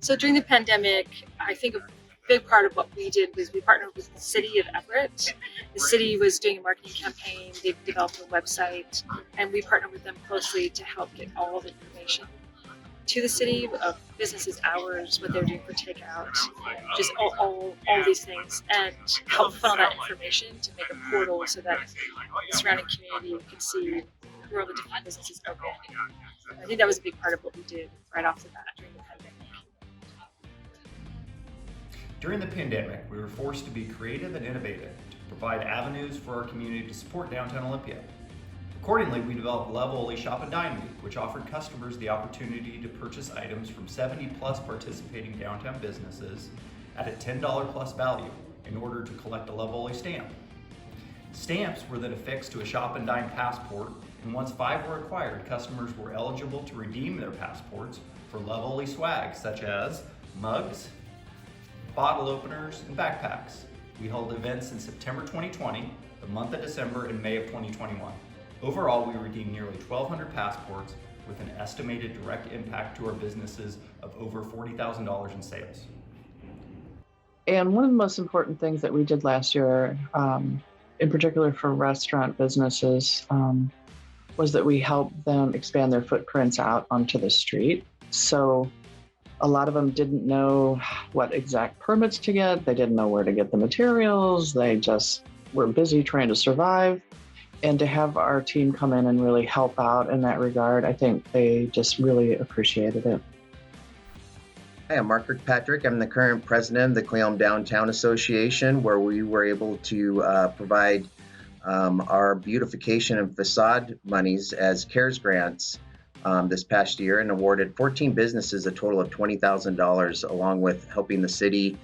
So during the pandemic, I think a big part of what we did was we partnered with the city of Everett. The city was doing a marketing campaign, they developed a website, and we partnered with them closely to help get all the information to the city of businesses' hours, what they're doing for takeout, just all these things, and help funnel that information to make a portal so that the surrounding community can see who are the different businesses open. I think that was a big part of what we did right off the bat during the pandemic. During the pandemic, we were forced to be creative and innovative to provide avenues for our community to support downtown Olympia. Accordingly, we developed Love Oli Shop and Dine Week, which offered customers the opportunity to purchase items from 70 plus participating downtown businesses at a $10 plus value in order to collect a Love Oli stamp. Stamps were then affixed to a Shop and Dine passport, and once 5 were acquired, customers were eligible to redeem their passports for Love Oli swag, such as mugs, bottle openers, and backpacks. We held events in September 2020, the month of December, and May of 2021. Overall, we redeemed nearly 1,200 passports with an estimated direct impact to our businesses of over $40,000 in sales. And one of the most important things that we did last year, in particular for restaurant businesses, was that we helped them expand their footprints out onto the street. So a lot of them didn't know what exact permits to get. They didn't know where to get the materials. They just were busy trying to survive. And to have our team come in and really help out in that regard, I think they just really appreciated it. Hi, I'm Marc Kirkpatrick. I'm the current president of the Cleveland Downtown Association, where we were able to provide our beautification and facade monies as CARES grants this past year, and awarded 14 businesses a total of $20,000, along with helping the city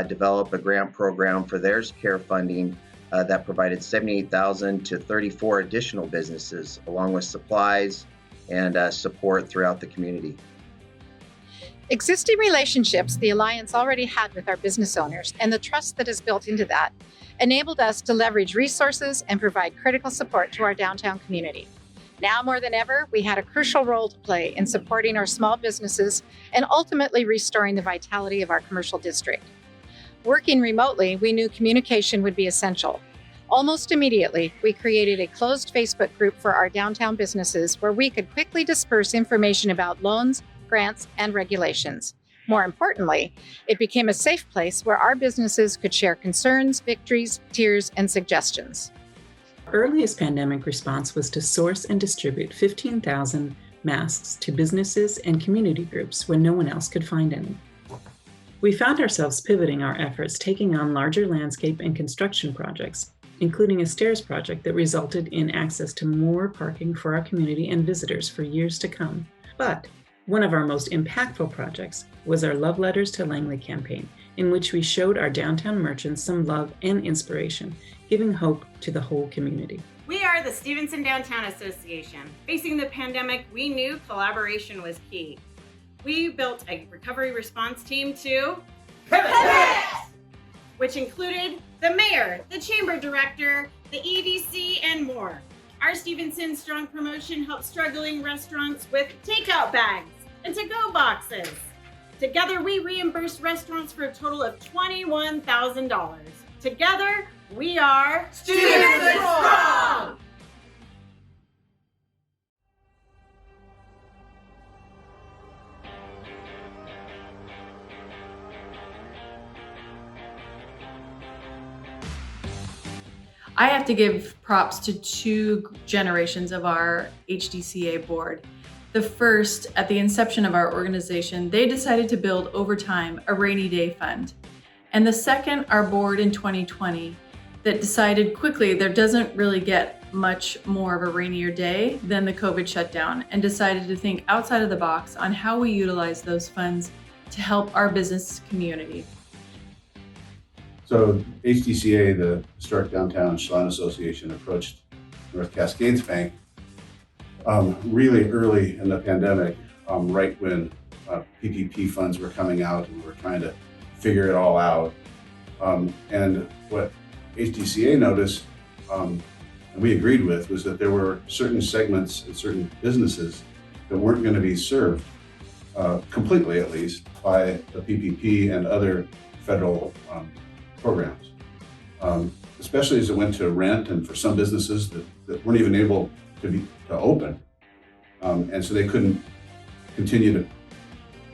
develop a grant program for their care funding that provided $78,000 to 34 additional businesses, along with supplies and support throughout the community. Existing relationships the Alliance already had with our business owners and the trust that is built into that enabled us to leverage resources and provide critical support to our downtown community. Now more than ever, we had a crucial role to play in supporting our small businesses and ultimately restoring the vitality of our commercial district. Working remotely, we knew communication would be essential. Almost immediately, we created a closed Facebook group for our downtown businesses where we could quickly disperse information about loans, grants, and regulations. More importantly, it became a safe place where our businesses could share concerns, victories, tears, and suggestions. Our earliest pandemic response was to source and distribute 15,000 masks to businesses and community groups when no one else could find any. We found ourselves pivoting our efforts, taking on larger landscape and construction projects, including a stairs project that resulted in access to more parking for our community and visitors for years to come. But one of our most impactful projects was our Love Letters to Langley campaign, in which we showed our downtown merchants some love and inspiration, giving hope to the whole community. We are the Stevenson Downtown Association. Facing the pandemic, we knew collaboration was key. We built a recovery response team to pivot, which included the mayor, the chamber director, the EDC, and more. Our Stevenson Strong promotion helped struggling restaurants with takeout bags and to-go boxes. Together, we reimbursed restaurants for a total of $21,000. Together, we are Stevenson Strong! I have to give props to 2 generations of our HDCA board. The first, at the inception of our organization, they decided to build over time a rainy day fund. And the second, our board in 2020, that decided quickly there doesn't really get much more of a rainier day than the COVID shutdown, and decided to think outside of the box on how we utilize those funds to help our business community. So HDCA, the Historic Downtown Salon Association, approached North Cascades Bank really early in the pandemic, right when PPP funds were coming out and we were trying to figure it all out. And what HDCA noticed, and we agreed with, was that there were certain segments and certain businesses that weren't going to be served completely at least, by the PPP and other federal programs, especially as it went to rent and for some businesses that weren't even able to open. And so they couldn't continue to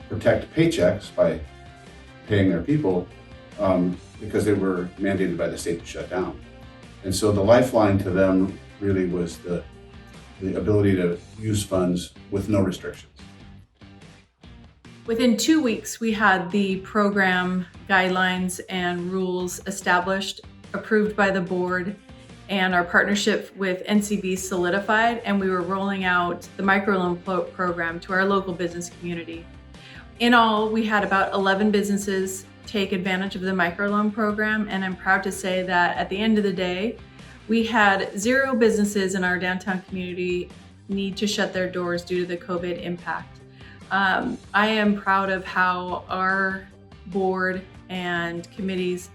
protect paychecks by paying their people because they were mandated by the state to shut down. And so the lifeline to them really was the ability to use funds with no restrictions. Within 2 weeks, we had the program guidelines and rules established, approved by the board, and our partnership with NCB solidified, and we were rolling out the microloan program to our local business community. In all, we had about 11 businesses take advantage of the microloan program, and I'm proud to say that at the end of the day, we had 0 businesses in our downtown community need to shut their doors due to the COVID impact. I am proud of how our board and committees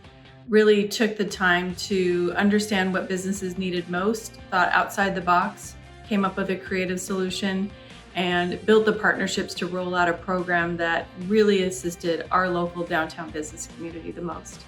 really took the time to understand what businesses needed most, thought outside the box, came up with a creative solution, and built the partnerships to roll out a program that really assisted our local downtown business community the most.